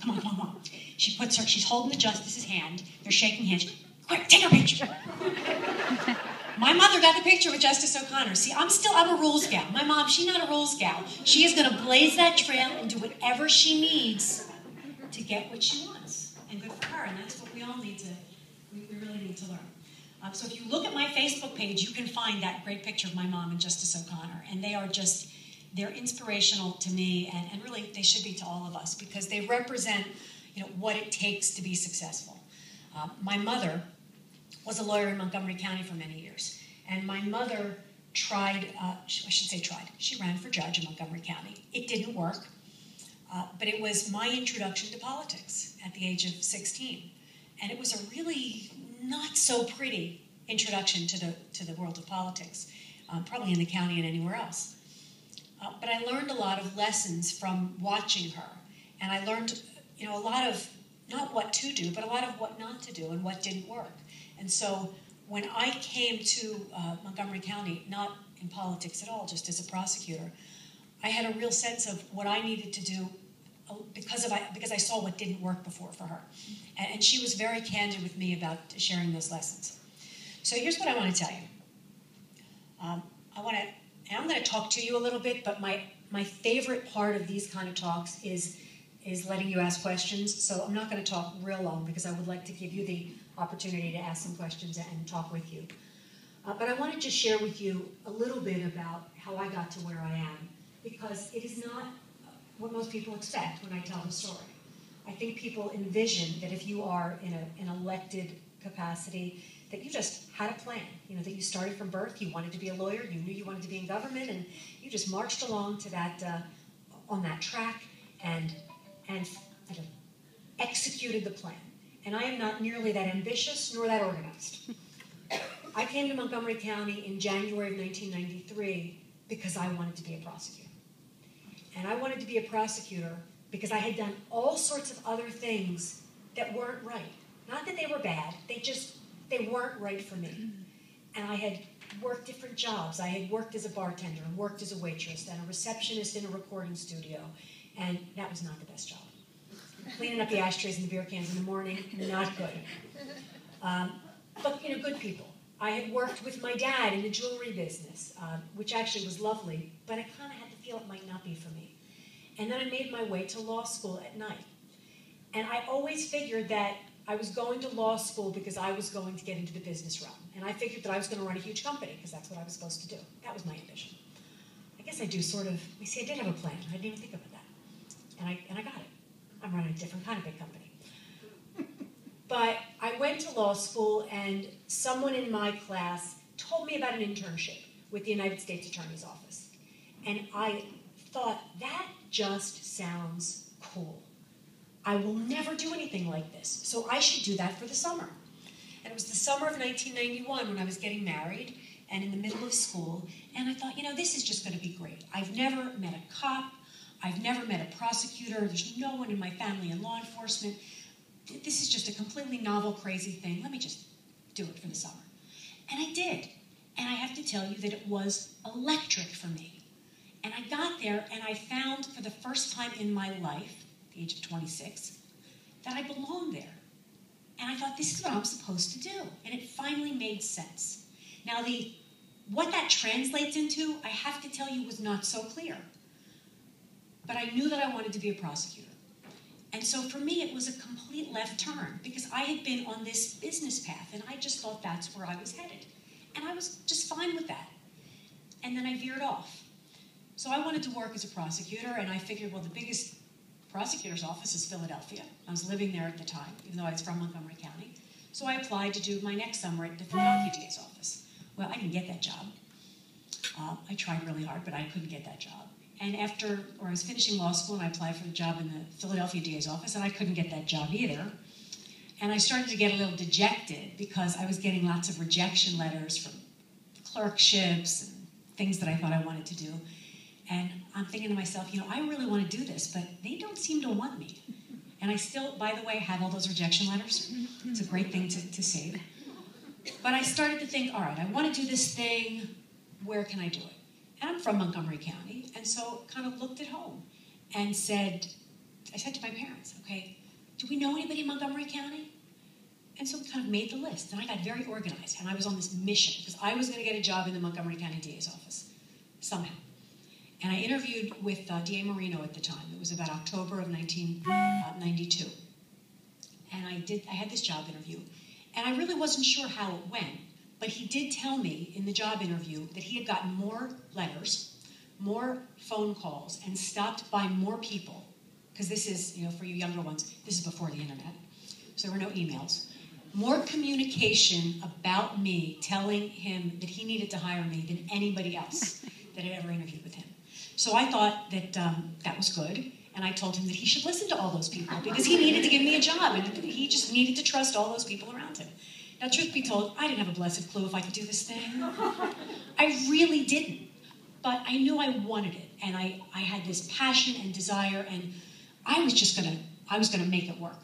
come on, come on, come on. She's holding the justice's hand. They're shaking hands. Quick, take her picture. My mother got the picture with Justice O'Connor. See, I'm a rules gal. My mom, she's not a rules gal. She is going to blaze that trail and do whatever she needs to get what she wants. And good for her. And that's what we all need to, we really need to learn. So if you look at my Facebook page, you can find that great picture of my mom and Justice O'Connor. And they are just, they're inspirational to me, and really they should be to all of us, because they represent, what it takes to be successful. My mother was a lawyer in Montgomery County for many years. And my mother tried, she ran for judge in Montgomery County. It didn't work, but it was my introduction to politics at the age of 16. And it was a really not so pretty introduction to the world of politics, probably in the county and anywhere else. But I learned a lot of lessons from watching her. And I learned, a lot of, not what to do, but a lot of what not to do and what didn't work. And so when I came to Montgomery County, not in politics at all, just as a prosecutor, I had a real sense of what I needed to do because I saw what didn't work before for her. And she was very candid with me about sharing those lessons. So here's what I want to tell you. I'm going to talk to you a little bit, but my favorite part of these kind of talks is letting you ask questions. So I'm not going to talk real long because I would like to give you the opportunity to ask some questions and talk with you. But I want to just share with you a little bit about how I got to where I am, because it is not what most people expect when I tell the story. I think people envision that if you are in an elected capacity, that you just had a plan, that you started from birth, you wanted to be a lawyer, you knew you wanted to be in government, and you just marched along to that, on that track and executed the plan. And I am not nearly that ambitious nor that organized. I came to Montgomery County in January of 1993 because I wanted to be a prosecutor. And I wanted to be a prosecutor because I had done all sorts of other things that weren't right. Not that they were bad, they weren't right for me. And I had worked different jobs. I had worked as a bartender and worked as a waitress and a receptionist in a recording studio. And that was not the best job. Cleaning up the ashtrays and the beer cans in the morning, not good. But good people. I had worked with my dad in the jewelry business, which actually was lovely, but I kind of had to feel it might not be for me. And then I made my way to law school at night. And I always figured that I was going to law school because I was going to get into the business realm. And I figured that I was going to run a huge company because that's what I was supposed to do. That was my ambition. I guess I do sort of, you see, I did have a plan. I didn't even think about that. And I got it. I'm running a different kind of big company. But I went to law school, and someone in my class told me about an internship with the United States Attorney's Office. And I thought, that just sounds cool. I will never do anything like this, so I should do that for the summer. And it was the summer of 1991 when I was getting married and in the middle of school, and I thought, this is just going to be great. I've never met a cop. I've never met a prosecutor. There's no one in my family in law enforcement. This is just a completely novel, crazy thing. Let me just do it for the summer. And I did. And I have to tell you that it was electric for me. And I got there, and I found for the first time in my life, at the age of 26, that I belonged there. And I thought, this is what I'm supposed to do. And it finally made sense. Now, what that translates into, I have to tell you, was not so clear. But I knew that I wanted to be a prosecutor. And so for me, it was a complete left turn because I had been on this business path, and I just thought that's where I was headed. And I was just fine with that. And then I veered off. So I wanted to work as a prosecutor, and I figured, well, the biggest prosecutor's office is Philadelphia. I was living there at the time, even though I was from Montgomery County. So I applied to do my next summer at the Philadelphia DA's office. Well, I didn't get that job. I tried really hard, but I couldn't get that job. And I was finishing law school, and I applied for the job in the Philadelphia DA's office, and I couldn't get that job either. And I started to get a little dejected because I was getting lots of rejection letters from clerkships and things that I thought I wanted to do. And I'm thinking to myself, I really want to do this, but they don't seem to want me. And I still, by the way, have all those rejection letters. It's a great thing to save. But I started to think, all right, I want to do this thing. Where can I do it? And I'm from Montgomery County, and so kind of looked at home and I said to my parents, okay, we know anybody in Montgomery County? And so we kind of made the list, and I got very organized, and I was on this mission, because I was going to get a job in the Montgomery County DA's office, somehow. And I interviewed with DA Marino at the time. It was about October of 1992. And I had this job interview, and I really wasn't sure how it went, but he did tell me in the job interview that he had gotten more letters, more phone calls, and stopped by more people, because this is, for you younger ones, this is before the internet, so there were no emails. More communication about me telling him that he needed to hire me than anybody else that had ever interviewed with him. So I thought that that was good, and I told him that he should listen to all those people because he needed to give me a job, and he just needed to trust all those people around him. Now, truth be told, I didn't have a blessed clue if I could do this thing. I really didn't, but I knew I wanted it, and I had this passion and desire, and I was gonna make it work.